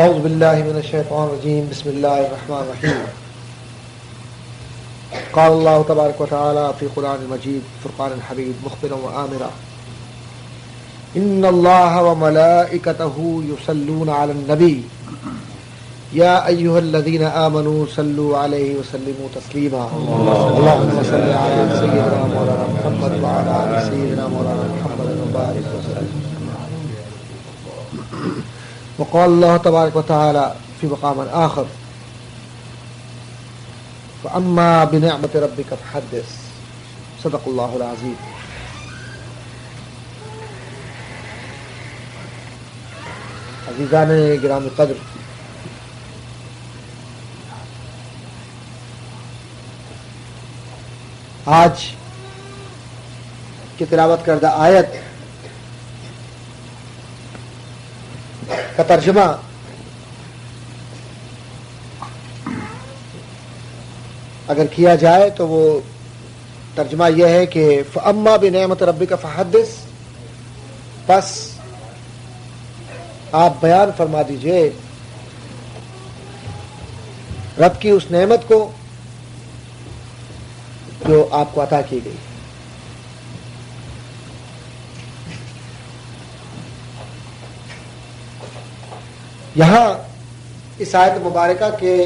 اعوذ باللہ من الشیطان الرجیم بسم اللہ الرحمن الرحیم قال اللہ تبارک و تعالی فی قرآن المجید فرقان الحمید مخبرا و آمرا ان اللہ و ملائکتہ یصلون علی النبی یا ایہا الذین آمنوا صلوا علیہ وسلموا تسلیما اللہم صل علی سیدنا مولانا محمد وعلی آل سیدنا مولانا محمد وبارک وسلم. وقال الله تبارك وتعالى في مقام آخر فأما بنعمة ربك فحدث. صدق الله العظيم. عزیزان گرامی قدر، آج کی تلاوت کردہ آیت کا ترجمہ اگر کیا جائے تو وہ ترجمہ یہ ہے کہ فَأَمَّا بِنِعْمَةِ رَبِّكَ فَحَدِّثْ، بس آپ بیان فرما دیجئے رب کی اس نعمت کو جو آپ کو عطا کی گئی. یہاں اس آیت مبارکہ کے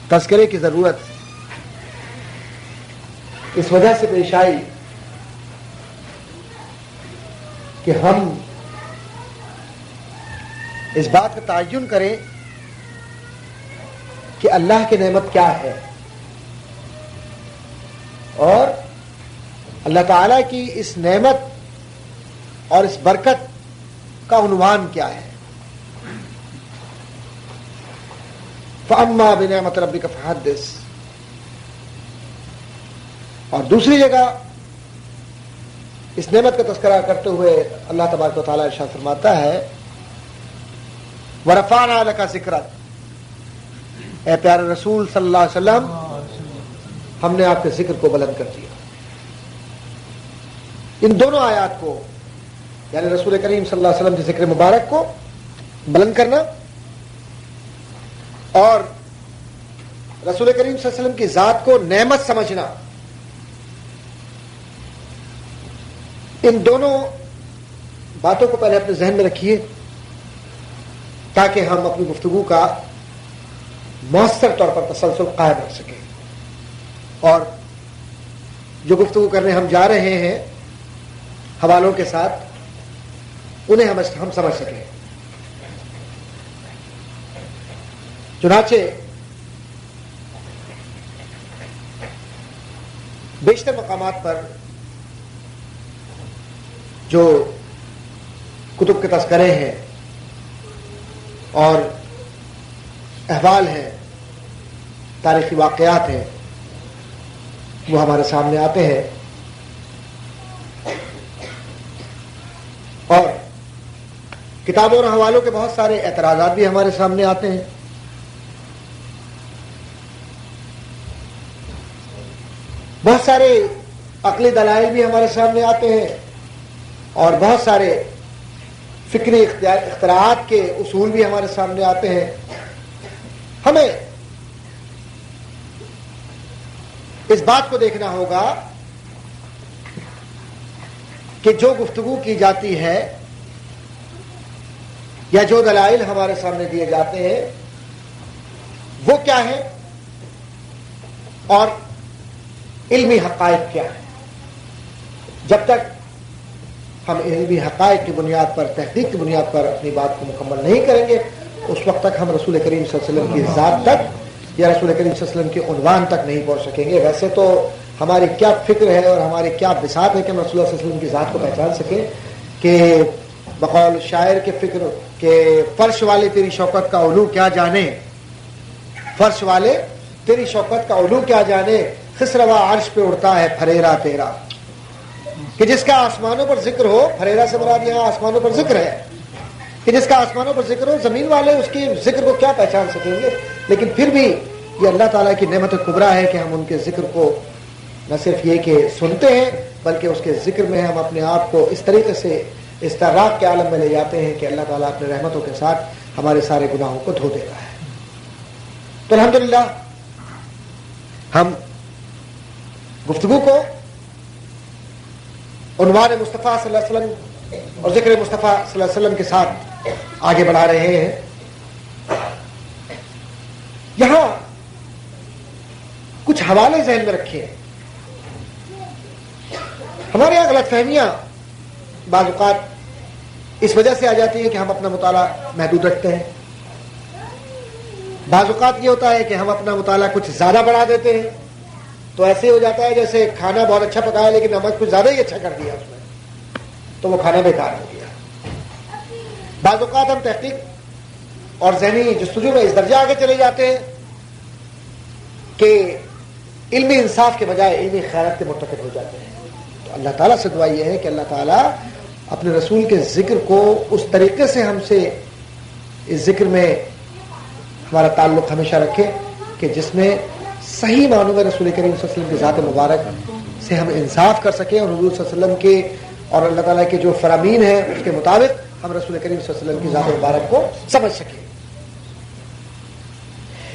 تذکرے کی ضرورت اس وجہ سے پیش آئی کہ ہم اس بات کا تعین کریں کہ اللہ کی نعمت کیا ہے اور اللہ تعالی کی اس نعمت اور اس برکت کا عنوان کیا ہے. فَأَمَّا بِنِعْمَةِ رَبِّكَ فَحَدِّثْ. اور دوسری جگہ اس نعمت کا تذکرہ کرتے ہوئے اللہ تبارک و تعالیٰ ارشاد فرماتا ہے وَرَفَعْنَا لَكَ ذِكْرَكَ، اے پیارے رسول صلی اللہ علیہ وسلم ہم نے آپ کے ذکر کو بلند کر دیا. ان دونوں آیات کو یعنی رسول کریم صلی اللہ علیہ وسلم کے ذکر مبارک کو بلند کرنا اور رسول کریم صلی اللہ علیہ وسلم کی ذات کو نعمت سمجھنا، ان دونوں باتوں کو پہلے اپنے ذہن میں رکھیے تاکہ ہم اپنی گفتگو کا مؤثر طور پر تسلسل قائم رکھ سکیں اور جو گفتگو کرنے ہم جا رہے ہیں حوالوں کے ساتھ انہیں ہم سمجھ سکیں. چنانچہ بیشتر مقامات پر جو کتب کے تذکرے ہیں اور احوال ہیں، تاریخی واقعات ہیں، وہ ہمارے سامنے آتے ہیں اور کتابوں اور حوالوں کے بہت سارے اعتراضات بھی ہمارے سامنے آتے ہیں. بہت سارے عقلی دلائل بھی ہمارے سامنے آتے ہیں اور بہت سارے فکری اختراعات کے اصول بھی ہمارے سامنے آتے ہیں. ہمیں اس بات کو دیکھنا ہوگا کہ جو گفتگو کی جاتی ہے یا جو دلائل ہمارے سامنے دیے جاتے ہیں وہ کیا ہے اور علمی حقائق کیا ہے. جب تک ہم علمی حقائق کی بنیاد پر، تحقیق کی بنیاد پر اپنی بات کو مکمل نہیں کریں گے اس وقت تک ہم رسول کریم صلی اللہ علیہ وسلم کی ذات تک یا رسول کریم صلی اللہ علیہ وسلم کے عنوان تک نہیں پہنچ سکیں گے. ویسے تو ہماری کیا فکر ہے اور ہماری کیا بساط ہے کہ ہم رسول اللہ صلی اللہ علیہ وسلم کی ذات کو پہچان سکیں کہ بقول شاعر کے فکر کہ فرش والے تیری شوکت کا علو کیا جانے، فرش والے تیری شوکت کا علو کیا جانے، خسروا عرش پہ اڑتا ہے پھریرا تیرا. کہ جس کا آسمانوں پر ذکر ہو، پھریرا سے مراد یہاں آسمانوں پر ذکر ہے، کہ جس کا آسمانوں پر ذکر ہو، زمین والے اس کی ذکر کو کیا پہچان سکیں گے. لیکن پھر بھی یہ اللہ تعالیٰ کی نعمت کبریٰ ہے کہ ہم ان کے ذکر کو نہ صرف یہ کہ سنتے ہیں بلکہ اس کے ذکر میں ہم اپنے آپ کو اس طریقے سے استغراق کے عالم میں لے جاتے ہیں کہ اللہ تعالیٰ اپنے رحمتوں کے ساتھ ہمارے سارے گناہوں کو دھو دیتا ہے. تو الحمدللہ ہم گفتگو کو عنوان مصطفیٰ صلی اللہ علیہ وسلم اور ذکر مصطفیٰ صلی اللہ علیہ وسلم کے ساتھ آگے بڑھا رہے ہیں. یہاں کچھ حوالے ذہن میں رکھے. ہمارے یہاں غلط فہمیاں بعض اوقات اس وجہ سے آ جاتی ہے کہ ہم اپنا مطالعہ محدود رکھتے ہیں. بعض اوقات یہ ہوتا ہے کہ ہم اپنا مطالعہ کچھ زیادہ بڑھا دیتے ہیں, تو ایسے ہو جاتا ہے جیسے کھانا بہت اچھا پکایا لیکن نمک کچھ زیادہ ہی اچھا کر دیا اس میں, تو وہ کھانا بیکار ہو گیا. بعض اوقات ہم تحقیق اور ذہنی جستجو میں اس درجہ آگے چلے جاتے ہیں کہ علمی انصاف کے بجائے علمی خیانت کے مرتکب ہو جاتے ہیں. تو اللہ تعالیٰ سے دعا یہ ہے کہ اللہ تعالیٰ اپنے رسول کے ذکر کو اس طریقے سے ہم سے اس ذکر میں ہمارا تعلق ہمیشہ رکھے کہ جس میں صحیح معنوں میں رسول کریم صلی اللہ علیہ وسلم کی ذات مبارک سے ہم انصاف کر سکیں اور حضور صلی اللہ علیہ وسلم کے اور اللہ تعالیٰ کے جو فرامین ہیں اس کے مطابق ہم رسول کریم صلی اللہ علیہ وسلم کی ذات مبارک کو سمجھ سکیں.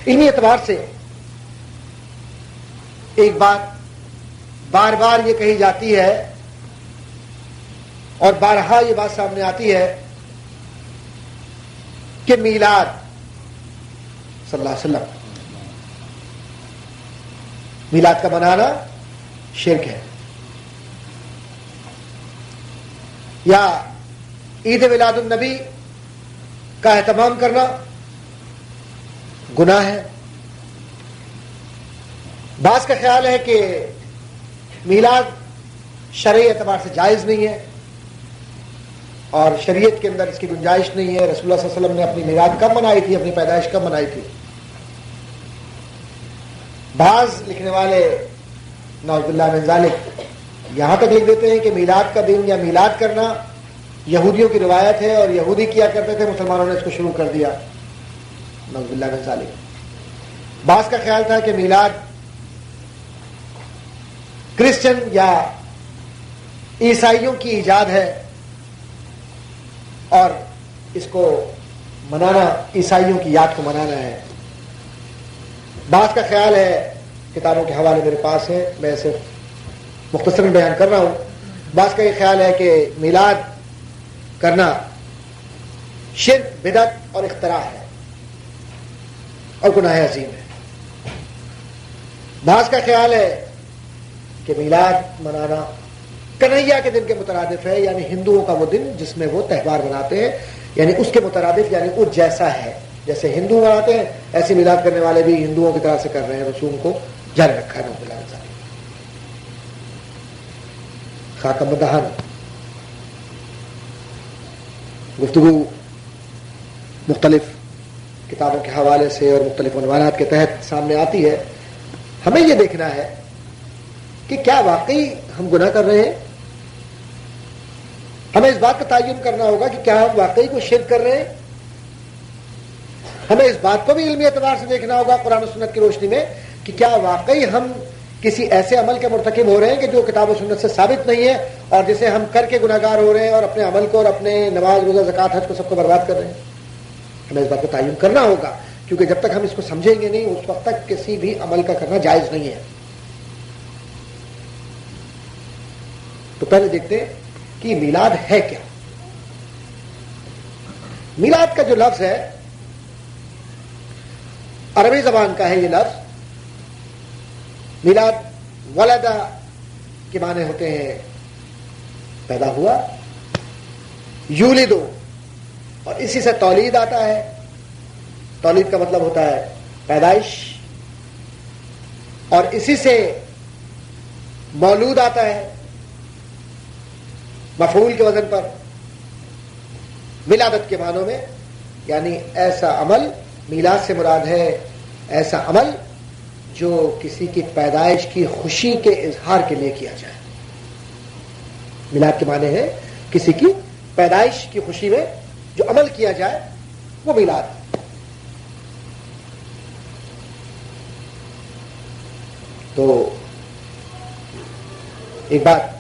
انہی اعتبار سے ایک بات بار بار یہ کہی جاتی ہے اور بارہا یہ بات سامنے آتی ہے کہ میلاد صلی اللہ علیہ وسلم, میلاد کا منانا شرک ہے, یا عید میلاد النبی کا اہتمام کرنا گناہ ہے. بعض کا خیال ہے کہ میلاد شرعی اعتبار سے جائز نہیں ہے اور شریعت کے اندر اس کی گنجائش نہیں ہے. رسول اللہ صلی اللہ علیہ وسلم نے اپنی میلاد کب منائی تھی, اپنی پیدائش کب منائی تھی. بعض لکھنے والے نعوذ باللہ من ذالک یہاں تک لکھ دیتے ہیں کہ میلاد کا دن یا میلاد کرنا یہودیوں کی روایت ہے اور یہودی کیا کرتے تھے, مسلمانوں نے اس کو شروع کر دیا. نعوذ باللہ من ذالک. بعض کا خیال تھا کہ میلاد کرسچن یا عیسائیوں کی ایجاد ہے اور اس کو منانا عیسائیوں کی یاد کو منانا ہے. بعض کا خیال ہے, کتابوں کے حوالے میرے پاس ہے, میں صرف مختصراً بیان کر رہا ہوں. بعض کا یہ خیال ہے کہ میلاد کرنا شرک, بدعت اور اختراع ہے اور گناہ عظیم ہے. بعض کا خیال ہے کہ میلاد منانا کنہیا کے دن کے مترادف ہے, یعنی ہندوؤں کا وہ دن جس میں وہ تہوار مناتے ہیں, یعنی اس کے مترادف, یعنی اس جیسا ہے جیسے ہندو مناتے ہیں ایسے میلاد کرنے والے بھی ہندوؤں کی طرح سے کر رہے ہیں, رسوم کو جاری رکھا ہے. خاکہ مدہن گفتگو مختلف کتابوں کے حوالے سے اور مختلف عنوانات کے تحت سامنے آتی ہے. ہمیں یہ دیکھنا ہے کہ کیا واقعی ہم گناہ کر رہے ہیں. ہمیں اس بات کا تعین کرنا ہوگا کہ کیا ہم واقعی کوئی شرک کر رہے ہیں. ہمیں اس بات کو بھی علمی اعتبار سے دیکھنا ہوگا قرآن و سنت کی روشنی میں کہ کیا واقعی ہم کسی ایسے عمل کے مرتکب ہو رہے ہیں کہ جو کتاب و سنت سے ثابت نہیں ہے اور جسے ہم کر کے گناہگار ہو رہے ہیں اور اپنے عمل کو اور اپنے نماز روزہ زکوٰۃ حج کو سب کو برباد کر رہے ہیں. ہمیں اس بات کا تعین کرنا ہوگا کیونکہ جب تک ہم اس کو سمجھیں گے نہیں اس وقت تک کسی بھی عمل کا کرنا جائز نہیں ہے. تو پہلے دیکھتے ہیں کہ میلاد ہے کیا. میلاد کا جو لفظ ہے عربی زبان کا ہے. یہ لفظ میلاد ولدہ کے معنی ہوتے ہیں پیدا ہوا, یولدو, اور اسی سے تولید آتا ہے. تولید کا مطلب ہوتا ہے پیدائش, اور اسی سے مولود آتا ہے مفعول کے وزن پر. ولادت کے معنوں میں یعنی ایسا عمل, میلاد سے مراد ہے ایسا عمل جو کسی کی پیدائش کی خوشی کے اظہار کے لیے کیا جائے. میلاد کے معنی ہے کسی کی پیدائش کی خوشی میں جو عمل کیا جائے وہ میلاد. تو ایک بات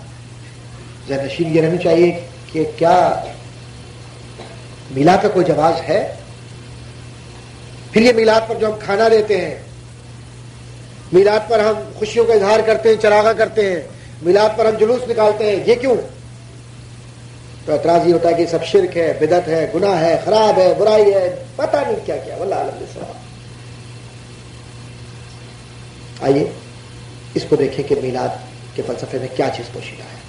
ذہن نشین یہ رہنی چاہیے کہ کیا میلاد کا کوئی جواز ہے؟ پھر یہ میلاد پر جو ہم کھانا لیتے ہیں، میلاد پر ہم خوشیوں کا اظہار کرتے ہیں، چراغاں کرتے ہیں، میلاد پر ہم جلوس نکالتے ہیں، یہ کیوں؟ تو اعتراض یہ ہوتا ہے کہ سب شرک ہے، بدعت ہے، گناہ ہے، خراب ہے، برائی ہے، پتہ نہیں کیا کیا، واللہ اعلم بالصواب۔ آئیے اس کو دیکھیں کہ میلاد کے فلسفے میں کیا چیز پوشیدہ ہے۔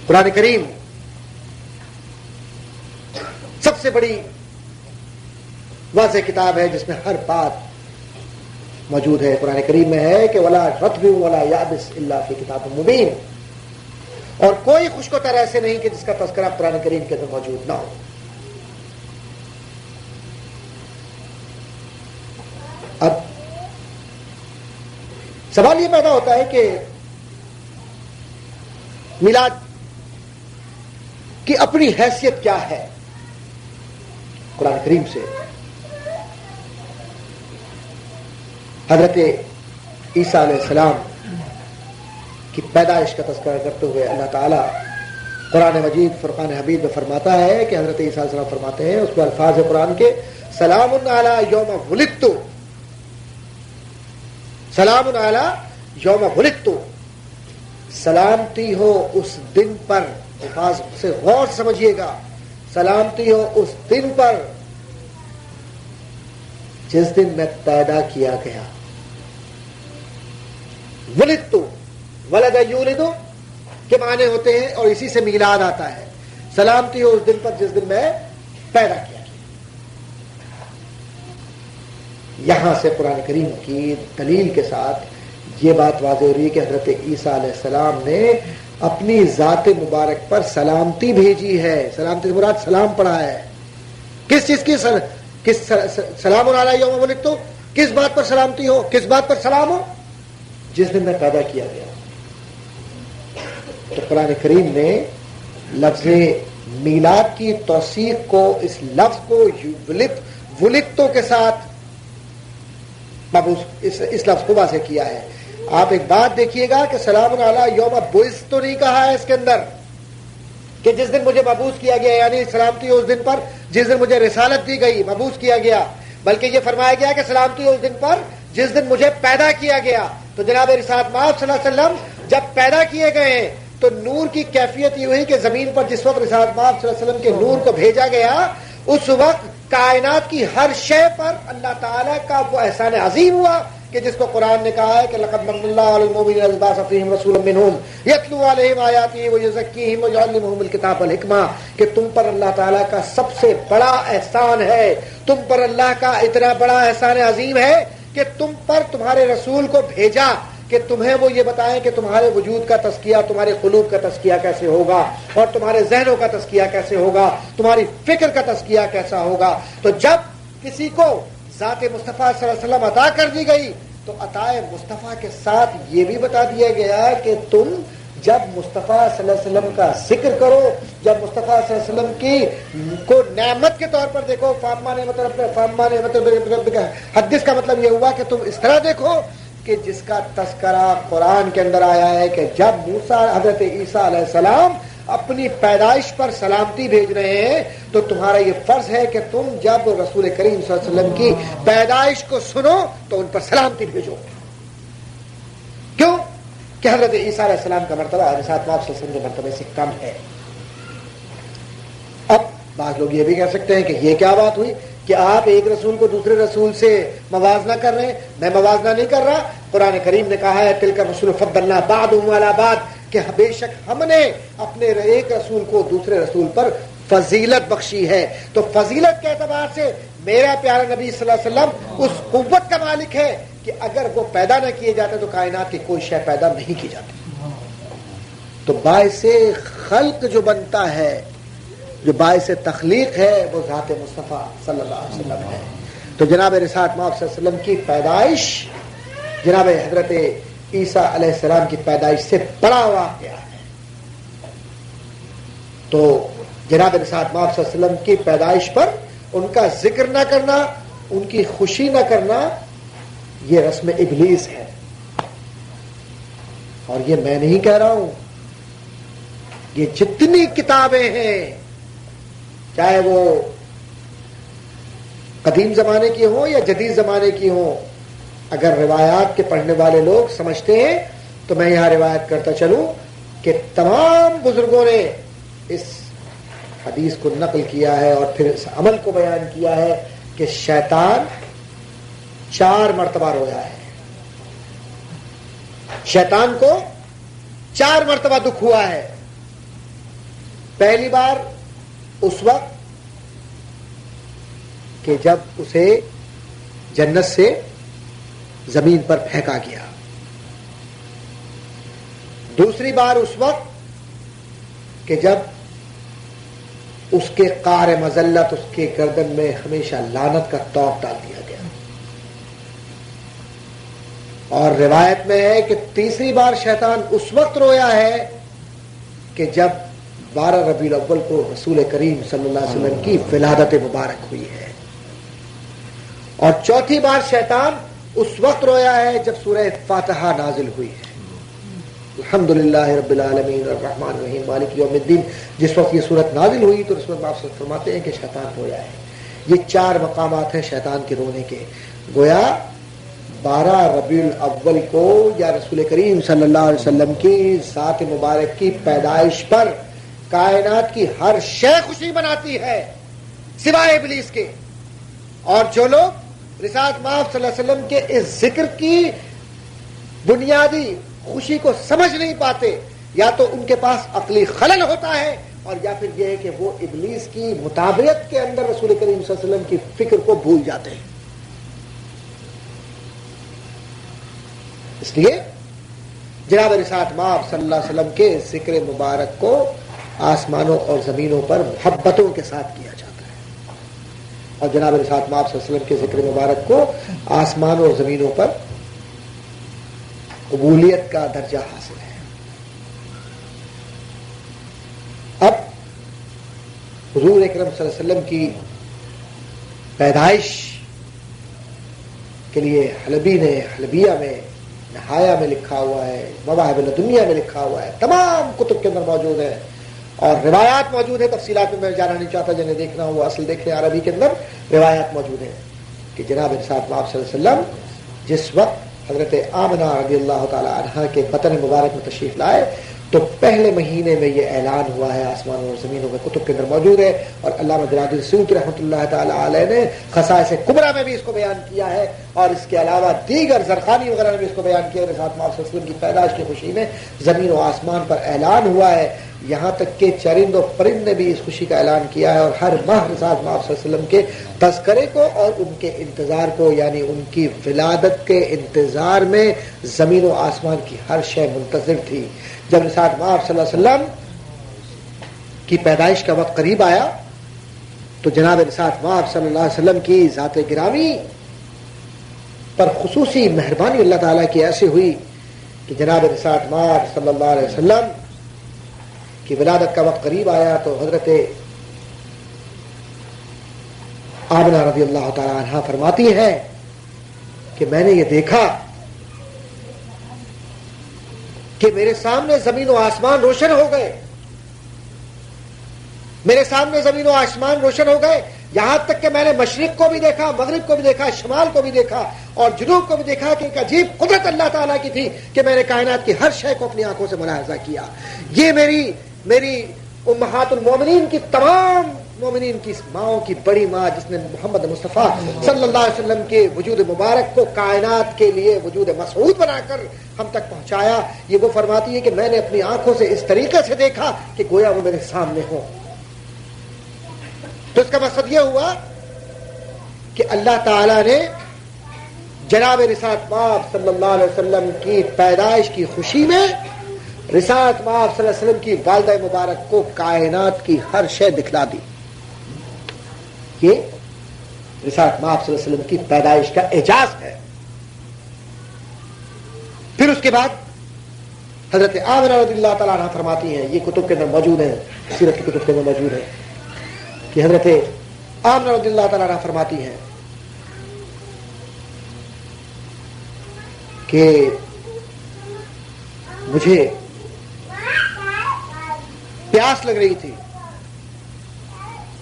قرآن کریم سب سے بڑی واضح کتاب ہے جس میں ہر بات موجود ہے۔ قرآن کریم میں ہے کہ ولا رطب ولا یابس الا فی کتاب مبین، اور کوئی خشک و تر ایسے نہیں کہ جس کا تذکرہ قرآن کریم کے اندر موجود نہ ہو۔ اب سوال یہ پیدا ہوتا ہے کہ میلاد کی اپنی حیثیت کیا ہے قرآن کریم سے؟ حضرت عیسیٰ علیہ السلام کی پیدائش کا تذکرہ کرتے ہوئے اللہ تعالیٰ قرآن مجید فرقان حمید میں فرماتا ہے کہ حضرت عیسیٰ علیہ السلام فرماتے ہیں، اس میں الفاظ قرآن کے سلام علی یوم ولدت، سلام علی یوم ولدت، سلامتی ہو اس دن پر، الفاظ سے غور سمجھیے گا، سلامتی ہو اس دن پر جس دن میں پیدا کیا گیا۔ ولدت، ولد یولد کے معنی ہوتے ہیں اور اسی سے میلاد آتا ہے۔ سلامتی ہو اس دن پر جس دن میں پیدا کیا گیا۔ یہاں سے قرآن کریم کی دلیل کے ساتھ یہ بات واضح ہو رہی ہے کہ حضرت عیسیٰ علیہ السلام نے اپنی ذات مبارک پر سلامتی بھیجی ہے۔ سلامتی سے مراد سلام پڑھا ہے۔ کس چیز کی؟ سلام علی یوم ولدت، کس بات پر سلامتی ہو، کس بات پر سلام ہو؟ جس دن میں پیدا کیا گیا۔ تو قرآن کریم نے لفظ میلاد کی توثیق کو، اس لفظ کو ولدتو کے ساتھ اس لفظ کو واضح کیا ہے۔ آپ ایک بات دیکھیے گا کہ سلام علی یوم بعثت تو نہیں کہا ہے اس کے اندر کہ جس دن مجھے مبعوث کیا گیا، یعنی سلامتی ہو اس دن پر جس دن مجھے رسالت دی گئی، مبعوث کیا گیا، بلکہ یہ فرمایا گیا کہ سلامتی ہو اس دن پر جس دن مجھے پیدا کیا گیا۔ تو جناب رسالت مآب صلی اللہ علیہ وسلم جب پیدا کیے گئے ہیں تو نور کی کیفیت یہ ہوئی کہ زمین پر جس وقت رسالت مآب صلی اللہ علیہ وسلم کے نور کو بھیجا گیا، اس وقت کائنات کی ہر شے پر اللہ تعالیٰ کا وہ احسان عظیم ہوا کہ جس کو قرآن نے کہا ہے کہ لقد من اللہ علی المؤمنین اذ بعث فیہم رسولا منہم یتلو علیہم آیاتہ ویزکیہم ویعلمہم الکتاب والحکمہ، کہ تم پر اللہ تعالیٰ کا سب سے بڑا احسان ہے، تم پر اللہ کا اتنا بڑا احسان عظیم ہے کہ تم پر تمہارے رسول کو بھیجا کہ تمہیں وہ یہ بتائیں کہ تمہارے وجود کا تزکیہ، تمہارے قلوب کا تزکیہ کیسے ہوگا، اور تمہارے ذہنوں کا تزکیہ کیسے ہوگا، تمہاری فکر کا تزکیہ کیسا ہوگا۔ تو جب کسی کو ذات مصطفیٰ صلی اللہ علیہ وسلم عطا کر دی گئی تو عطا مصطفیٰ کے ساتھ یہ بھی بتا دیا گیا کہ تم جب مصطفیٰ صلی اللہ علیہ وسلم کا ذکر کرو، جب مصطفیٰ صلی اللہ علیہ وسلم کی کو نعمت کے طور پر دیکھو، فاما نعمت ربک، حدیث کا مطلب یہ ہوا کہ تم اس طرح دیکھو کہ جس کا تذکرہ قرآن کے اندر آیا ہے کہ جب موسیٰ حضرت عیسیٰ علیہ السلام اپنی پیدائش پر سلامتی بھیج رہے ہیں تو تمہارا یہ فرض ہے کہ تم جب رسول کریم صلی اللہ علیہ وسلم کی پیدائش کو سنو تو ان پر سلامتی بھیجو۔ کیوں؟ کہ حضرت عیسیٰ علیہ السلام کا مرتبہ رسالت مآب صلی اللہ علیہ وسلم کے مرتبے سے کم ہے۔ اب بعض لوگ یہ بھی کہہ سکتے ہیں کہ یہ کیا بات ہوئی کہ آپ ایک رسول کو دوسرے رسول سے موازنہ کر رہے ہیں؟ میں موازنہ نہیں کر رہا، قرآن کریم نے کہا ہے تلک الرسل فضلنا بعضهم علی بعض، کہ بے شک ہم نے اپنے ایک رسول کو دوسرے رسول پر فضیلت بخشی ہے۔ تو فضیلت کے اعتبار سے میرا پیارا نبی صلی اللہ علیہ وسلم اس قوت کا مالک ہے کہ اگر وہ پیدا نہ کیے جاتے تو کائنات کی کوئی شے پیدا نہیں کی جاتی۔ تو باعث خلق جو بنتا ہے، جو باعث تخلیق ہے، وہ ذات مصطفیٰ صلی اللہ علیہ وسلم ہے۔ تو جناب رسالت مآب صلی اللہ علیہ وسلم کی پیدائش جناب حضرت عیسیٰ علیہ السلام کی پیدائش سے بڑا واقعہ ہے۔ تو جناب رسالت مآب صلی اللہ علیہ وسلم کی پیدائش پر ان کا ذکر نہ کرنا، ان کی خوشی نہ کرنا، یہ رسم ابلیس ہے۔ اور یہ میں نہیں کہہ رہا ہوں، یہ جتنی کتابیں ہیں چاہے وہ قدیم زمانے کی ہوں یا جدید زمانے کی ہوں، اگر روایات کے پڑھنے والے لوگ سمجھتے ہیں تو میں یہاں روایت کرتا چلوں کہ تمام بزرگوں نے اس حدیث کو نقل کیا ہے اور پھر اس عمل کو بیان کیا ہے کہ شیطان 4 مرتبہ رویا ہے. شیطان کو 4 مرتبہ دکھ ہوا ہے. پہلی بار اس وقت کہ جب اسے جنت سے زمین پر پھینکا گیا. دوسری بار اس وقت کہ جب اس کے قہر مذلت، اس کے گردن میں ہمیشہ لعنت کا توق ڈال دیا گیا. اور روایت میں ہے کہ تیسری بار شیطان اس وقت رویا ہے کہ جب 12 ربیع الاول کو رسول کریم صلی اللہ علیہ وسلم کی ولادت مبارک ہوئی ہے. اور چوتھی بار شیطان اس وقت رویا ہے جب سورہ فاتحہ نازل ہوئی ہے. الحمدللہ رب العالمین الرحمن الرحیم مالک یوم الدین. جس وقت یہ صورت نازل ہوئی تو رسول اللہ فرماتے ہیں کہ شیطان رویا ہے. یہ 4 مقامات ہیں شیطان کے رونے کے. گویا 12 ربیع الاول کو یا رسول کریم صلی اللہ علیہ وسلم کی ذات مبارک کی پیدائش پر کائنات کی ہر شے خوشی مناتی ہے سوائے ابلیس کے. اور جو لوگ رسالت مآب صلی اللہ علیہ وسلم کے اس ذکر کی بنیادی خوشی کو سمجھ نہیں پاتے، یا تو ان کے پاس عقلی خلل ہوتا ہے اور یا پھر یہ ہے کہ وہ ابلیس کی مطابعت کے اندر رسول کریم صلی اللہ علیہ وسلم کی فکر کو بھول جاتے ہیں. اس لیے جناب رسالت مآب صلی اللہ علیہ وسلم کے ذکر مبارک کو آسمانوں اور زمینوں پر محبتوں کے ساتھ کیا جاتا ہے، اور جناب رسالت مآب صلی اللہ علیہ وسلم کے ذکر مبارک کو آسمانوں اور زمینوں پر قبولیت کا درجہ حاصل ہے. اب حضور اکرم صلی اللہ علیہ وسلم کی پیدائش کے لیے حلبی نے حلبیہ میں نہایا میں لکھا ہوا ہے، مواہب لدنیہ میں لکھا ہوا ہے، تمام کتب کے اندر موجود ہے اور روایات موجود ہے. تفصیلات میں میں جانا نہیں چاہتا، جنہیں دیکھنا ہو وہ اصل دیکھیں. عربی کے اندر روایات موجود ہیں کہ جناب رسالت مآب صلی اللہ علیہ وسلم جس وقت حضرت آمنہ رضی اللہ تعالی عنہا کے بطن مبارک میں تشریف لائے تو پہلے مہینے میں یہ اعلان ہوا ہے آسمانوں اور زمینوں میں، کتب کے اندر موجود ہے. اور علامہ جلال السیوطی رحمۃ اللہ تعالی علیہ نے خصائص کبریٰ میں بھی اس کو بیان کیا ہے، اور اس کے علاوہ دیگر زرقانی وغیرہ نے بھی اس کو بیان کیا. رسالت مآب صلی اللہ علیہ وسلم کی پیدائش کی خوشی میں زمین و آسمان پر اعلان ہوا ہے، یہاں تک کہ چرند و پرند نے بھی اس خوشی کا اعلان کیا ہے. اور ہر ماہ رسالت مآب صلی اللہ علیہ وسلم کے تذکرے کو اور ان کے انتظار کو، یعنی ان کی ولادت کے انتظار میں زمین و آسمان کی ہر شے منتظر تھی. جب رسالت مآب صلی اللہ علیہ وسلم کی پیدائش کا وقت قریب آیا تو جناب رسالت مآب صلی اللہ علیہ وسلم کی ذات گرامی پر خصوصی مہربانی اللہ تعالیٰ کی ایسی ہوئی کہ جناب رسالت مآب صلی اللہ علیہ وسلم کی ولادت کا وقت قریب آیا تو حضرت آمنہ رضی اللہ تعالی عنہا فرماتی ہے کہ میں نے یہ دیکھا کہ میرے سامنے زمین و آسمان روشن ہو گئے، میرے سامنے زمین و آسمان روشن ہو گئے، یہاں تک کہ میں نے مشرق کو بھی دیکھا، مغرب کو بھی دیکھا، شمال کو بھی دیکھا اور جنوب کو بھی دیکھا کہ ایک عجیب قدرت اللہ تعالیٰ کی تھی کہ میں نے کائنات کی ہر شے کو اپنی آنکھوں سے ملاحظہ کیا. یہ میری امہات المومنین کی، تمام مومنین کی ماؤں کی بڑی ماں، جس نے محمد مصطفیٰ صلی اللہ علیہ وسلم کے وجود مبارک کو کائنات کے لیے وجود مسعود بنا کر ہم تک پہنچایا، یہ وہ فرماتی ہے کہ میں نے اپنی آنکھوں سے اس طریقے سے دیکھا کہ گویا وہ میرے سامنے ہو. تو اس کا مقصد یہ ہوا کہ اللہ تعالی نے جناب رسالت مآب صلی اللہ علیہ وسلم کی پیدائش کی خوشی میں رسالت مآب صلی اللہ علیہ وسلم کی والدہ مبارک کو کائنات کی ہر شے دکھلا دی. یہ رسالت مآب صلی اللہ علیہ وسلم کی پیدائش کا اعجاز ہے. پھر اس کے بعد حضرت آمنہ رضی اللہ تعالیٰ عنہ فرماتی ہیں، یہ کتب کے اندر موجود ہیں، سیرت کی کتب کے اندر موجود ہے کہ حضرت آمنہ رضی اللہ تعالیٰ عنہ فرماتی ہیں کہ مجھے پیاس لگ رہی تھی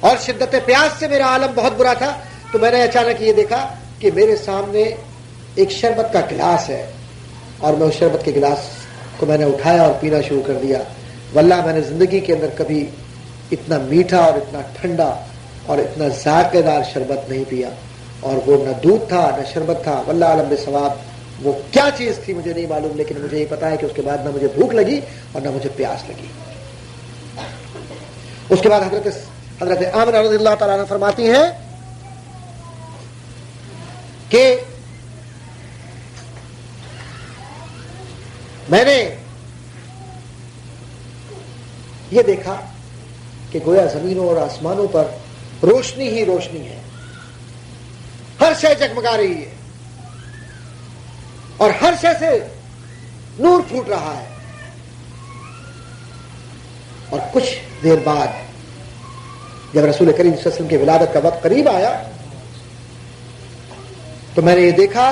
اور شدت پیاس سے میرا عالم بہت برا تھا. تو میں نے اچانک یہ دیکھا کہ میرے سامنے ایک شربت کا گلاس ہے اور میں اس شربت کے گلاس کو میں نے اٹھایا اور پینا شروع کر دیا. واللہ میں نے زندگی کے اندر کبھی اتنا میٹھا اور اتنا ٹھنڈا اور اتنا ذائقے دار شربت نہیں پیا. اور وہ نہ دودھ تھا نہ شربت تھا. واللہ عالم بالثواب وہ کیا چیز تھی مجھے نہیں معلوم، لیکن مجھے یہ پتا ہے کہ اس کے بعد نہ مجھے بھوک لگی اور نہ مجھے پیاس لگی. اس کے بعد حضرت آمنہ رضی اللہ تعالیٰ عنہ فرماتی ہیں کہ میں نے یہ دیکھا کہ گویا زمینوں اور آسمانوں پر روشنی ہی روشنی ہے، ہر شے جگمگا رہی ہے اور ہر شے سے نور پھوٹ رہا ہے. اور کچھ دیر بعد جب رسول کریم صلی اللہ علیہ وسلم کی ولادت کا وقت قریب آیا تو میں نے یہ دیکھا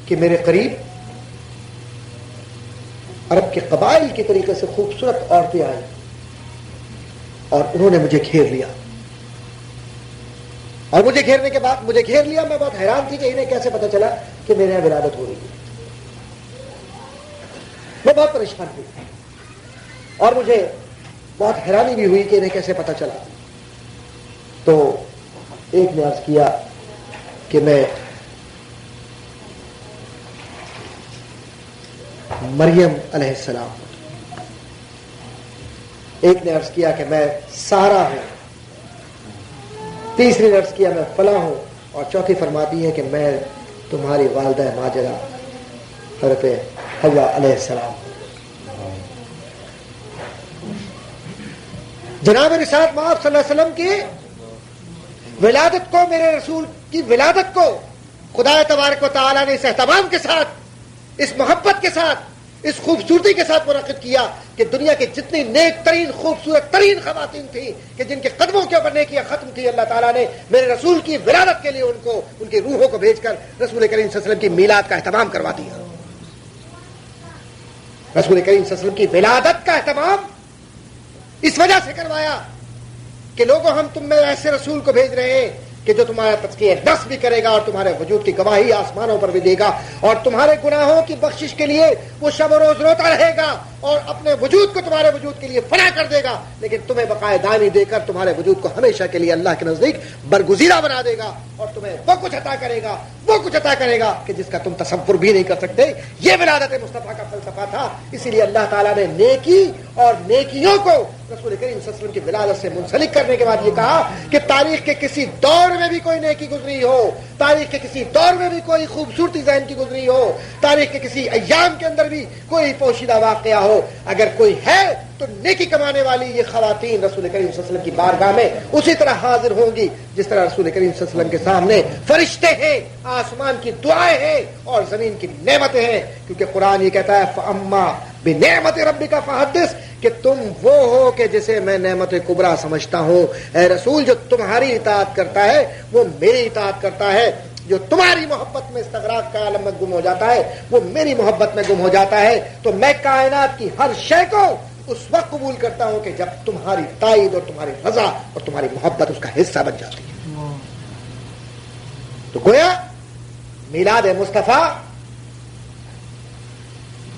کہ میرے قریب عرب کے قبائل کے طریقے سے خوبصورت عورتیں آئیں اور انہوں نے مجھے گھیر لیا. اور مجھے گھیرنے کے بعد مجھے گھیر لیا. میں بہت حیران تھی کہ انہیں کیسے پتا چلا کہ میرے یہاں ولادت ہو رہی ہے. میں بہت پریشان تھی اور مجھے بہت حیرانی بھی ہوئی کہ انہیں کیسے پتا چلا. تو ایک نے عرض کیا کہ میں مریم علیہ السلام، ایک نے عرض کیا کہ میں سارا ہوں، تیسری نے عرض کیا میں فلاں ہوں، اور چوتھی فرماتی ہے کہ میں تمہاری والدہ ماجرہ حضرت حوا علیہ السلام. جناب رسالت مآب صلی اللہ علیہ وسلم کی ولادت کو، میرے رسول کی ولادت کو خدا تبارک و تعالیٰ نے اس اہتمام کے ساتھ، اس محبت کے ساتھ، اس خوبصورتی کے ساتھ منعقد کیا کہ دنیا کے جتنی نیک ترین خوبصورت ترین خواتین تھیں کہ جن کے قدموں کے اوپر نیکیاں ختم کی، اللہ تعالیٰ نے میرے رسول کی ولادت کے لیے ان کو، ان کی روحوں کو بھیج کر رسول کریم صلی اللہ علیہ وسلم کی میلاد کا اہتمام کروا دیا. رسول کریم صلی اللہ علیہ وسلم کی ولادت کا اہتمام اس وجہ سے کروایا کہ لوگوں ہم تم میں ایسے رسول کو بھیج رہے ہیں کہ جو تمہارا تزکیہ نفس بھی کرے گا اور تمہارے وجود کی گواہی آسمانوں پر بھی دے گا، اور تمہارے گناہوں کی بخشش کے لیے وہ شب و روز روتا رہے گا اور اپنے وجود کو تمہارے وجود کے لیے فنا کر دے گا، لیکن تمہیں بقائے دائمی دے کر تمہارے وجود کو ہمیشہ کے لیے اللہ کے نزدیک برگزیدہ بنا دے گا اور تمہیں وہ کچھ عطا کرے گا، وہ کچھ عطا کرے گا کہ جس کا تم تصور بھی نہیں کر سکتے. یہ ولادت مصطفیٰ کا فلسفہ تھا. اسی لیے اللہ تعالیٰ نے نیکی اور نیکیوں کو رسول کریم صلی اللہ علیہ وسلم کی ولادت سے منسلک کرنے کے بعد یہ کہا کہ تاریخ کے کسی دور میں بھی کوئی نیکی گزری ہو، تاریخ کے کسی دور میں بھی کوئی خوبصورتی ذہن کی گزری ہو، تاریخ کے کسی ایام کے اندر بھی کوئی پوشیدہ واقعہ ہو، اگر کوئی ہے تو نیکی کمانے والی یہ خواتین رسول کریم صلی اللہ علیہ وسلم کی بارگاہ میں اسی طرح حاضر ہوں گی جس طرح رسول کریم صلی اللہ علیہ وسلم کے سامنے فرشتے ہیں، آسمان کی دعائیں ہیں اور زمین کی نعمتیں ہیں. کیونکہ قرآن یہ کہتا ہے فَأَمَّا بِنِعْمَتِ رَبِّكَ فَحَدِّثْ، کہ تم وہ ہو کہ جسے میں نعمت کبریٰ سمجھتا ہوں. اے رسول، جو تمہاری اطاعت کرتا ہے وہ میری اطاعت کرتا ہے، جو تمہاری محبت میں استغراق کا عالم میں گم ہو جاتا ہے وہ میری محبت میں گم ہو جاتا ہے. تو میں کائنات کی ہر شے کو اس وقت قبول کرتا ہوں کہ جب تمہاری تائید اور تمہاری رضا اور تمہاری محبت اس کا حصہ بن جاتی ہے. تو گویا میلاد مصطفیٰ،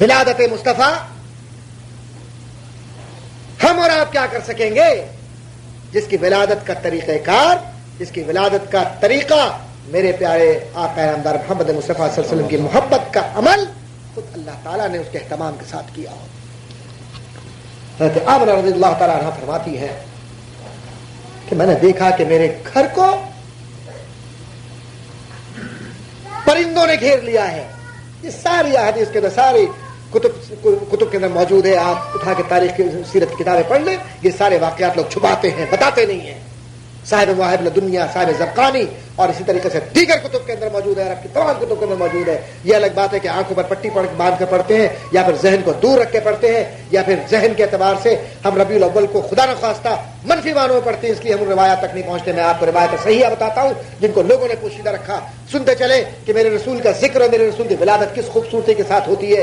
ولادت مصطفیٰ، ہم اور آپ کیا کر سکیں گے؟ جس کی ولادت کا طریقہ کار، جس کی ولادت کا طریقہ میرے پیارے آقا نامدار محمد مصطفیٰ صلی اللہ علیہ وسلم کی محبت کا عمل خود اللہ تعالیٰ نے اس کے اہتمام کے ساتھ کیا ہو. حضرت آمنہ رضی اللہ تعالیٰ عنہ فرماتی ہے کہ میں نے دیکھا کہ میرے گھر کو پرندوں نے گھیر لیا ہے. یہ ساری احادیث کے اندر، ساری کتب کے اندر موجود ہے. آپ اٹھا کے تاریخ کی سیرت کی کتابیں پڑھ لیں. یہ سارے واقعات لوگ چھپاتے ہیں، بتاتے نہیں ہیں. صاحب مواہب الدنیا، صاحب زرقانی اور اسی طریقے سے دیگر کتب کے اندر موجود ہے، عرب کی تمام کتب کے اندر موجود ہے. یہ الگ بات ہے کہ آنکھوں پر پٹی باندھ کر پڑھتے ہیں یا پھر ذہن کو دور رکھ کے پڑھتے ہیں یا پھر ذہن کے اعتبار سے ہم ربیع الاول کو خدا نخواستہ منفی معنوں میں پڑھتے ہیں، اس لیے ہم روایات تک نہیں پہنچتے. میں آپ کو روایت صحیحہ بتاتا ہوں جن کو لوگوں نے پوشیدہ رکھا. سنتے چلے کہ میرے رسول کا ذکر اور میرے رسول کی ولادت کس خوبصورتی کے ساتھ ہوتی ہے.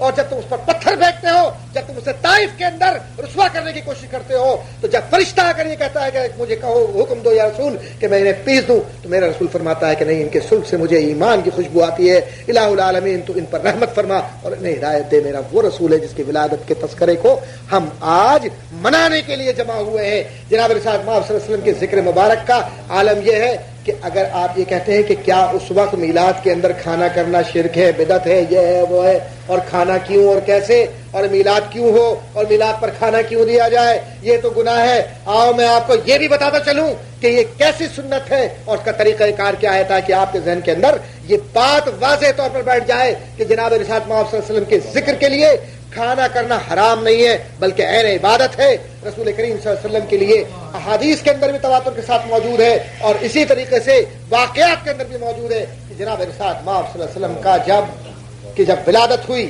اور جب تم اس پر پتھر پھینکتے ہو، جب تم اسے طائف کے اندر رسوا کرنے کی کوشش کرتے ہو، تو جب فرشتہ آ کر یہ کہتا ہے کہ مجھے کہو، حکم دو یا رسول کہ میں انہیں پیس دوں، تو میرا رسول فرماتا ہے کہ نہیں، ان کے سلک سے مجھے ایمان کی خوشبو آتی ہے، الہ العالمین تو ان پر رحمت فرما اور انہیں ہدایت دے۔ میرا وہ رسول ہے جس کی ولادت کے تذکرے کو ہم آج منانے کے لیے جمع ہوئے ہیں۔ جناب رسالت مآب صلی اللہ علیہ وسلم کے ذکر مبارک کا عالم یہ ہے کہ اگر آپ یہ کہتے ہیں کہ کیا اس وقت میلاد کے اندر کھانا کرنا شرک ہے، بدعت ہے، یہ ہے وہ ہے، اور کھانا کیوں اور کیسے، اور میلاد کیوں ہو اور میلاد پر کھانا کیوں دیا جائے، یہ تو گناہ ہے، آؤ میں آپ کو یہ بھی بتاتا چلوں کہ یہ کیسی سنت ہے اور اس کا طریقہ کار کیا ہے، تاکہ آپ کے ذہن کے اندر یہ بات واضح طور پر بیٹھ جائے کہ جناب رسالت مآب صلی اللہ علیہ وسلم کے ذکر کے لیے کھانا کرنا حرام نہیں ہے بلکہ عین عبادت ہے۔ رسول کریم صلی اللہ علیہ وسلم کے لیے احادیث کے اندر بھی تواتر کے ساتھ موجود ہے، اور اسی طریقے سے واقعات کے اندر بھی موجود ہے کہ جناب رسالت مآب صلی اللہ علیہ وسلم کا جب ولادت ہوئی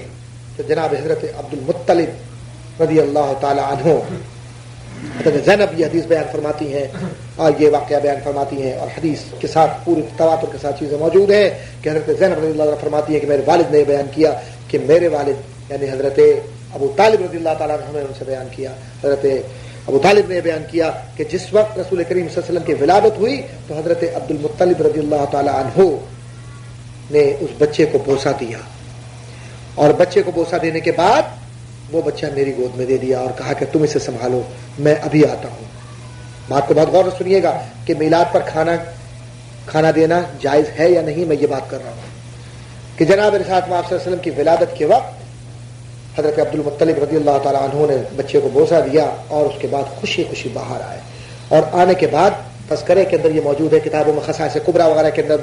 تو جناب حضرت عبد المطلب رضی اللہ تعالی عنہ، حضرت زینب یہ حدیث بیان فرماتی ہیں اور یہ واقعہ بیان فرماتی ہیں، اور حدیث کے ساتھ پوری تواتر کے ساتھ چیزیں موجود ہیں کہ حضرت زینب رضی اللہ عنہ فرماتی ہیں کہ میرے والد نے بیان کیا کہ میرے والد یعنی حضرت ابو طالب رضی اللہ تعالیٰ عنہ نے ان سے بیان کیا، حضرت ابو طالب نے بیان کیا کہ جس وقت رسول کریم صلی اللہ علیہ وسلم کی ولادت ہوئی تو حضرت عبد المطلب رضی اللہ تعالیٰ عنہ نے اس بچے کو بوسہ دیا، اور بچے کو بوسہ دینے کے بعد وہ بچہ میری گود میں دے دیا اور کہا کہ تم اسے سنبھالو، میں ابھی آتا ہوں۔ بات کو بہت غور سے سنیے گا کہ میلاد پر کھانا دینا جائز ہے یا نہیں، میں یہ بات کر رہا ہوں کہ جناب رسالت مآب صلی اللہ علیہ وسلم کی ولادت کے وقت حضرت عبد المطلب رضی اللہ تعالیٰ عنہ نے بچے کو بوسہ دیا اور اس کے بعد خوشی خوشی باہر آئے، اور آنے کے بعد تذکرے کے اندر یہ موجود ہے کتابوں میں خصائص کبریٰ وغیرہ کے اندر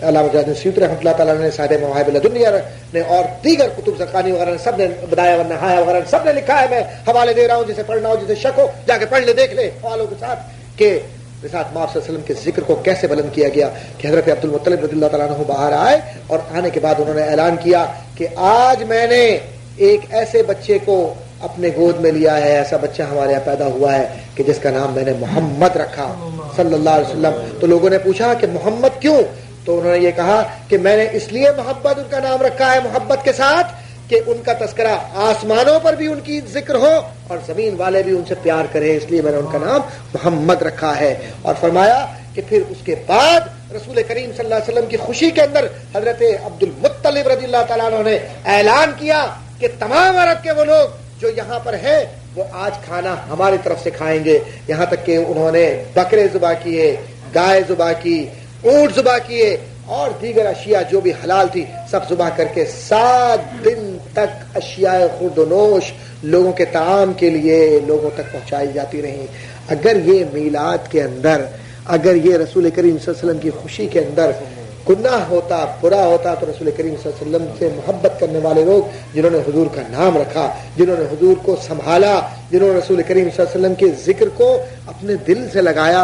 علامہ جلال الدین سیوطی رحمۃ اللہ تعالیٰ نے، صاحب مواہب لدنیہ نے، اور دیگر کتب زرقانی وغیرہ نے سب نے، بدایہ والنہایہ وغیرہ نے سب نے لکھا ہے، میں حوالے دے رہا ہوں، جسے پڑھنا ہو جسے شک ہو جا کے پڑھ لے، دیکھ لے حوالوں کے ساتھ کہ رسالت مآب صلی اللہ علیہ وسلم کے ذکر کو کیسے بلند کیا گیا کہ حضرت عبد المطلب رضی اللہ تعالیٰ عنہ باہر آئے اور آنے کے بعد انہوں نے اعلان کیا کہ آج میں نے ایک ایسے بچے کو اپنے گود میں لیا ہے، ایسا بچہ ہمارے یہاں پیدا ہوا ہے کہ جس کا نام میں نے محمد رکھا صلی اللہ علیہ وسلم۔ تو لوگوں نے پوچھا کہ محمد کیوں؟ تو انہوں نے یہ کہا کہ میں نے اس لیے محمد ان کا نام رکھا ہے محبت کے ساتھ کہ ان کا تذکرہ آسمانوں پر بھی ان کی ذکر ہو اور زمین والے بھی ان سے پیار کریں، اس لیے میں نے ان کا نام محمد رکھا ہے۔ اور فرمایا کہ پھر اس کے بعد رسول کریم صلی اللہ علیہ وسلم کی خوشی کے اندر حضرت عبد المطلب رضی اللہ تعالیٰ عنہ نے اعلان کیا کہ تمام عرب کے وہ لوگ جو یہاں پر ہیں وہ آج کھانا ہماری طرف سے کھائیں گے، یہاں تک کہ انہوں نے بکرے ذبح کیے، گائے ذبح کی، اونٹ ذبح کیے اور دیگر اشیاء جو بھی حلال تھی سب ذبح کر کے 7 دن تک اشیاء خورد و نوش لوگوں کے طعام کے لیے لوگوں تک پہنچائی جاتی رہیں۔ اگر یہ میلاد کے اندر، اگر یہ رسول کریم صلی اللہ علیہ وسلم کی خوشی کے اندر گناہ ہوتا، برا ہوتا، تو رسول کریم صلی اللہ علیہ وسلم سے محبت کرنے والے لوگ جنہوں نے حضور کا نام رکھا، جنہوں نے حضور کو سنبھالا، جنہوں نے رسول کریم صلی اللہ علیہ وسلم کے ذکر کو اپنے دل سے لگایا،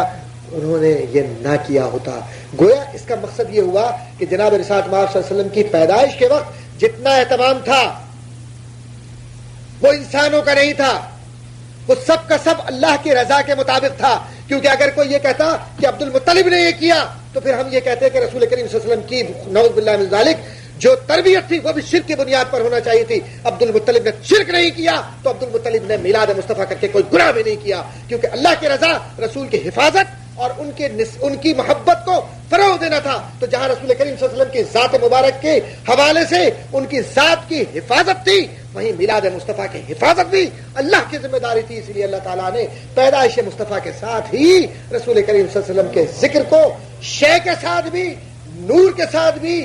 انہوں نے یہ نہ کیا ہوتا۔ گویا اس کا مقصد یہ ہوا کہ جناب رسالت مآب صلی اللہ علیہ وسلم کی پیدائش کے وقت جتنا اہتمام تھا وہ انسانوں کا نہیں تھا، وہ سب کا سب اللہ کی رضا کے مطابق تھا، کیونکہ اگر کوئی یہ کہتا کہ عبد المطلب نے یہ کیا تو پھر ہم یہ کہتے کہ رسول کریم صلی اللہ علیہ وسلم کی نعوذ باللہ من ذالک جو تربیت تھی وہ بھی شرک کی بنیاد پر ہونا چاہیے تھی۔ عبد المطلب نے شرک نہیں کیا تو عبد المطلب نے میلاد مصطفیٰ کر کے کوئی گناہ بھی نہیں کیا، کیونکہ اللہ کی رضا، رسول کی حفاظت اور ان کی محبت کو فروغ دینا تھا۔ تو جہاں رسول کریم صلی اللہ علیہ وسلم کی ذات مبارک کے حوالے سے ان کی ذات کی حفاظت تھی، وہیں میلاد مصطفیٰ کی حفاظت بھی اللہ کی ذمہ داری تھی۔ اس لیے اللہ تعالیٰ نے پیدائش مصطفیٰ کے ساتھ ہی رسول کریم صلی اللہ علیہ وسلم کے ذکر کو شے کے ساتھ بھی، نور کے ساتھ بھی،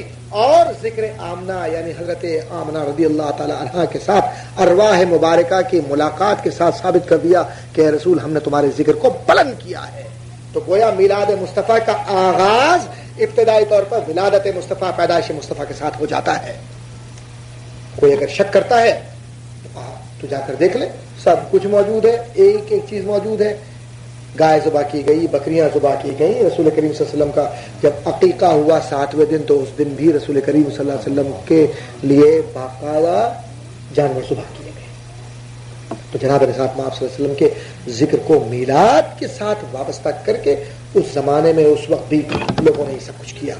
اور ذکر آمنہ یعنی حضرت آمنہ رضی اللہ تعالی عنہا کے ساتھ ارواح مبارکہ کی ملاقات کے ساتھ ثابت کر دیا کہ اے رسول ہم نے تمہارے ذکر کو بلند کیا ہے۔ تو گویا میلاد مصطفیٰ کا آغاز ابتدائی طور پر ولادت مصطفیٰ، پیدائش مصطفیٰ کے ساتھ ہو جاتا ہے۔ کوئی اگر شک کرتا ہے تو جا کر دیکھ لے، سب کچھ موجود ہے، ایک ایک چیز موجود ہے۔ گائے ذبح کی گئی، بکریاں ذبح کی گئی، رسول کریم صلی اللہ علیہ وسلم کا جب عقیقہ ہوا 7ویں دن تو اس دن بھی رسول کریم صلی اللہ علیہ وسلم کے لیے باقاعدہ جانور ذبح کیے گئے۔ تو جناب رسالت مآب صلی اللہ علیہ وسلم کے ذکر کو میلاد کے ساتھ وابستہ کر کے اس زمانے میں اس وقت بھی لوگوں نے یہ سب کچھ کیا۔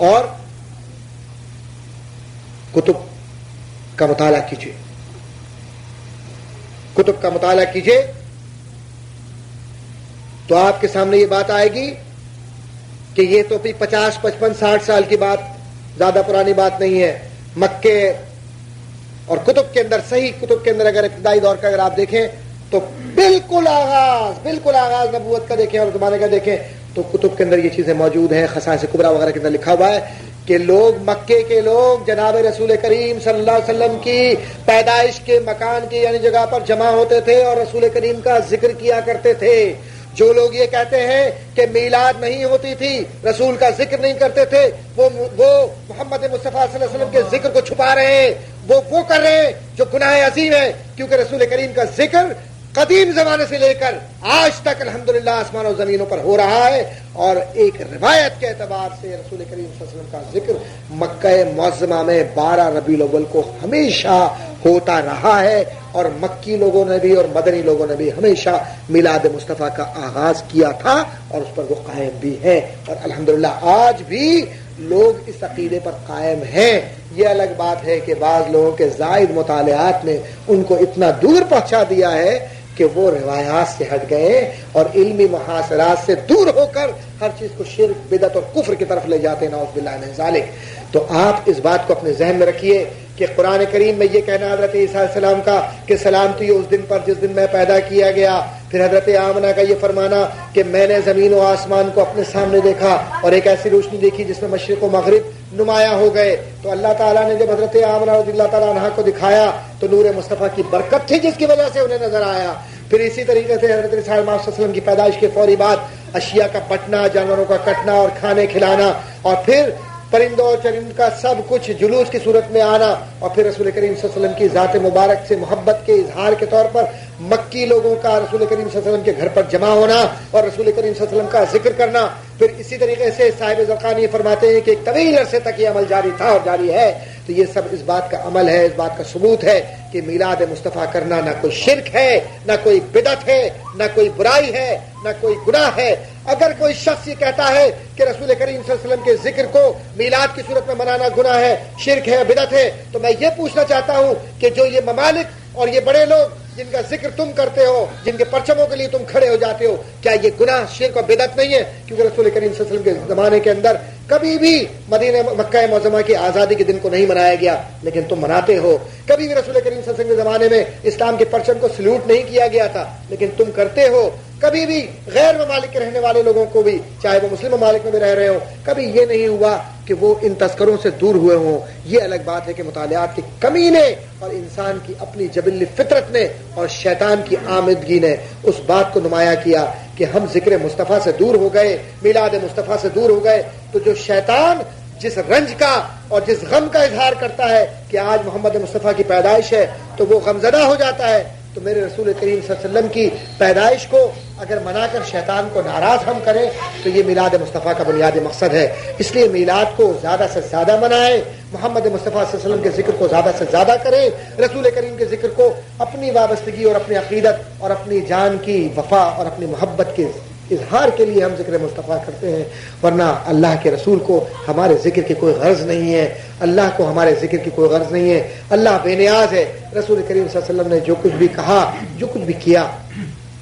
اور کتب کا مطالعہ کیجیے، کتب کا مطالعہ کیجئے تو آپ کے سامنے یہ بات آئے گی کہ یہ تو 50 55 60 سال کی بات، زیادہ پرانی بات نہیں ہے. مکے اور کتب کے اندر، صحیح کتب کے اندر اگر ابتدائی دور کا اگر آپ دیکھیں تو بالکل آغاز نبوت کا دیکھیں اور زمانے کا دیکھیں تو کتب کے اندر یہ چیزیں موجود ہیں. خصائص کبریٰ وغیرہ کے اندر لکھا ہوا ہے کہ لوگ، مکے کے لوگ جناب رسول کریم صلی اللہ علیہ وسلم کی پیدائش کے مکان کی یعنی جگہ پر جمع ہوتے تھے اور رسول کریم کا ذکر کیا کرتے تھے. جو لوگ یہ کہتے ہیں کہ میلاد نہیں ہوتی تھی، رسول کا ذکر نہیں کرتے تھے، وہ محمد مصطفیٰ صلی اللہ علیہ وسلم کے ذکر کو چھپا رہے ہیں، وہ کر رہے ہیں جو گناہ عظیم ہے. کیونکہ رسول کریم کا ذکر قدیم زمانے سے لے کر آج تک الحمدللہ آسمان و زمینوں پر ہو رہا ہے. اور ایک روایت کے اعتبار سے رسول کریم صلی اللہ علیہ وسلم کا ذکر مکہ معظمہ میں 12 ربیع الاول کو ہمیشہ ہوتا رہا ہے. اور مکی لوگوں نے بھی اور مدنی لوگوں نے بھی ہمیشہ میلاد مصطفیٰ کا آغاز کیا تھا اور اس پر وہ قائم بھی ہیں. اور الحمدللہ آج بھی لوگ اس عقیدے پر قائم ہیں. یہ الگ بات ہے کہ بعض لوگوں کے زائد مطالعات نے ان کو اتنا دور پہنچا دیا ہے کہ وہ روایات سے ہٹ گئے اور علمی محاصرات سے دور ہو کر ہر چیز کو شرک، بدعت اور کفر کی طرف لے جاتے ہیں. نعوذ باللہ من ذالک. تو آپ اس بات کو اپنے ذہن میں رکھیے کہ قرآن کریم میں یہ کہنا حضرت عیسیٰ علیہ السلام کا کہ سلامتی اس دن پر جس دن میں پیدا کیا گیا. پھر حضرت آمنہ کا یہ فرمانا کہ میں نے زمین و آسمان کو اپنے سامنے دیکھا اور ایک ایسی روشنی دیکھی جس میں مشرق و مغرب نمایاں ہو گئے. تو اللہ تعالیٰ نے جب حضرت آمنہ رضی اللہ تعالیٰ عنہا کو دکھایا تو نور مصطفیٰ کی برکت تھی جس کی وجہ سے انہیں نظر آیا. پھر اسی طریقے سے حضرت عیسیٰ علیہ السلام کی پیدائش کے فوری بعد اشیاء کا بٹنا، جانوروں کا کٹنا اور کھانے کھلانا، اور پھر پرندوں اور چرند کا سب کچھ جلوس کی صورت میں آنا، اور پھر رسول کریم صلی اللہ علیہ وسلم کی ذات مبارک سے محبت کے اظہار کے طور پر مکی لوگوں کا رسول کریم صلی اللہ علیہ وسلم کے گھر پر جمع ہونا اور رسول کریم صلی اللہ علیہ وسلم کا ذکر کرنا. پھر اسی طریقے سے صاحب زرقانی یہ فرماتے ہیں کہ ایک طویل عرصے تک یہ عمل جاری تھا اور جاری ہے. تو یہ سب اس بات کا عمل ہے، اس بات کا ثبوت ہے کہ میلاد مصطفیٰ کرنا نہ کوئی شرک ہے، نہ کوئی بدعت ہے، نہ کوئی برائی ہے، نہ کوئی گناہ ہے. اگر کوئی شخص یہ کہتا ہے کہ رسول کریم صلی اللہ علیہ وسلم کے ذکر کو میلاد کی صورت میں منانا گناہ ہے، شرک ہے، بدعت ہے، تو میں یہ پوچھنا چاہتا ہوں کہ جو یہ ممالک اور یہ بڑے لوگ جن کا ذکر تم کرتے ہو، جن کے پرچموں کے لیے تم کھڑے ہو جاتے ہو، کیا یہ گناہ، شرک اور بدعت نہیں ہے؟ کیونکہ رسول کریم صلی اللہ علیہ وسلم کے زمانے کے اندر کبھی بھی مدینہ مکہ معظمہ کی آزادی کے دن کو نہیں منایا گیا، لیکن تم مناتے ہو. کبھی بھی رسول کریم صلی اللہ علیہ وسلم کے زمانے میں اسلام کے پرچم کو سلوٹ نہیں کیا گیا تھا، لیکن تم کرتے ہو. کبھی بھی غیر ممالک کے رہنے والے لوگوں کو بھی، چاہے وہ مسلم ممالک میں بھی رہ رہے ہو، کبھی یہ نہیں ہوا کہ وہ ان تذکروں سے دور ہوئے ہوں. یہ الگ بات ہے کہ مطالعات کی کمی نے اور انسان کی اپنی جبلی فطرت نے اور شیطان کی آمدگی نے اس بات کو نمایاں کیا کہ ہم ذکر مصطفیٰ سے دور ہو گئے، میلاد مصطفیٰ سے دور ہو گئے. تو جو شیطان جس رنج کا اور جس غم کا اظہار کرتا ہے کہ آج محمد مصطفیٰ کی پیدائش ہے تو وہ غمزدہ ہو جاتا ہے. تو میرے رسول کریم صلی اللہ علیہ وسلم کی پیدائش کو اگر منا کر شیطان کو ناراض ہم کریں تو یہ میلاد مصطفیٰ کا بنیادی مقصد ہے. اس لیے میلاد کو زیادہ سے زیادہ منائیں، محمد مصطفیٰ صلی اللہ علیہ وسلم کے ذکر کو زیادہ سے زیادہ کریں، رسول کریم کے ذکر کو اپنی وابستگی اور اپنی عقیدت اور اپنی جان کی وفا اور اپنی محبت کے اظہار کے لیے ہم ذکر مصطفیٰ کرتے ہیں. ورنہ اللہ کے رسول کو ہمارے ذکر کی کوئی غرض نہیں ہے، اللہ کو ہمارے ذکر کی کوئی غرض نہیں ہے. اللہ بے نیاز ہے. رسول کریم صلی اللہ علیہ وسلم نے جو کچھ بھی کہا، جو کچھ بھی کیا،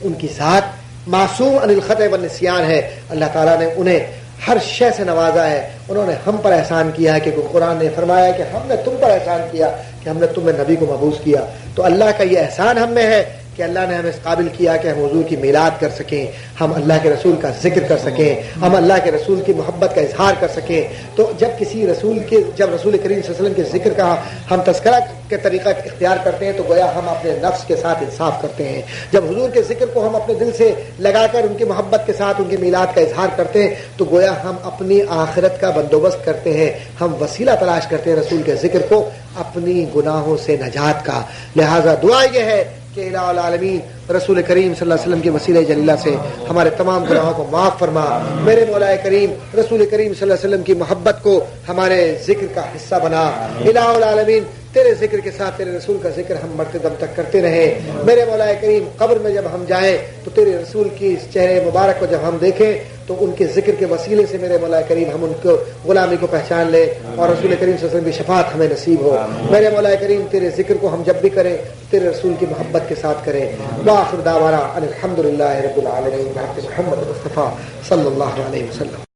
ان کی ذات معصوم عن الخطأ والنسیان ہے. اللہ تعالیٰ نے انہیں ہر شے سے نوازا ہے. انہوں نے ہم پر احسان کیا ہے کہ قرآن نے فرمایا کہ ہم نے تم پر احسان کیا کہ ہم نے تمہیں نبی کو مبعوث کیا. تو اللہ کا یہ احسان ہم میں ہے کہ اللہ نے ہمیں اس قابل کیا کہ ہم حضور کی میلاد کر سکیں، ہم اللہ کے رسول کا ذکر کر سکیں، ہم اللہ کے رسول کی محبت کا اظہار کر سکیں. تو جب کسی رسول کے، جب رسول کریم صلی اللہ علیہ وسلم کے ذکر کا ہم تذکرہ کے طریقہ اختیار کرتے ہیں تو گویا ہم اپنے نفس کے ساتھ انصاف کرتے ہیں. جب حضور کے ذکر کو ہم اپنے دل سے لگا کر ان کی محبت کے ساتھ ان کی میلاد کا اظہار کرتے ہیں تو گویا ہم اپنی آخرت کا بندوبست کرتے ہیں. ہم وسیلہ تلاش کرتے ہیں رسول کے ذکر کو اپنی گناہوں سے نجات کا. لہذا دعا یہ ہے کہ الہ العالمین رسول کریم صلی اللہ علیہ وسلم کے وسیلہ جلیلہ سے ہمارے تمام گناہوں کو معاف فرما. میرے مولا کریم رسول کریم صلی اللہ علیہ وسلم کی محبت کو ہمارے ذکر کا حصہ بنا. الہ العالمین تیرے ذکر کے ساتھ تیرے رسول کا ذکر ہم مرتے دم تک کرتے رہیں. میرے مولا کریم قبر میں جب ہم جائیں تو تیرے رسول کی اس چہرے مبارک کو جب ہم دیکھیں تو ان کے ذکر کے وسیلے سے میرے مولا کریم ہم ان کو غلامی کو پہچان لیں اور رسول کریم صلی اللہ علیہ وسلم کی شفاعت ہمیں نصیب ہو. میرے مولا کریم تیرے ذکر کو ہم جب بھی کریں تیرے رسول کی محبت کے ساتھ کریں. وآخر دعوانا ان الحمد للہ رب العالمین. محمد مصطفیٰ صلی اللہ علیہ وسلم.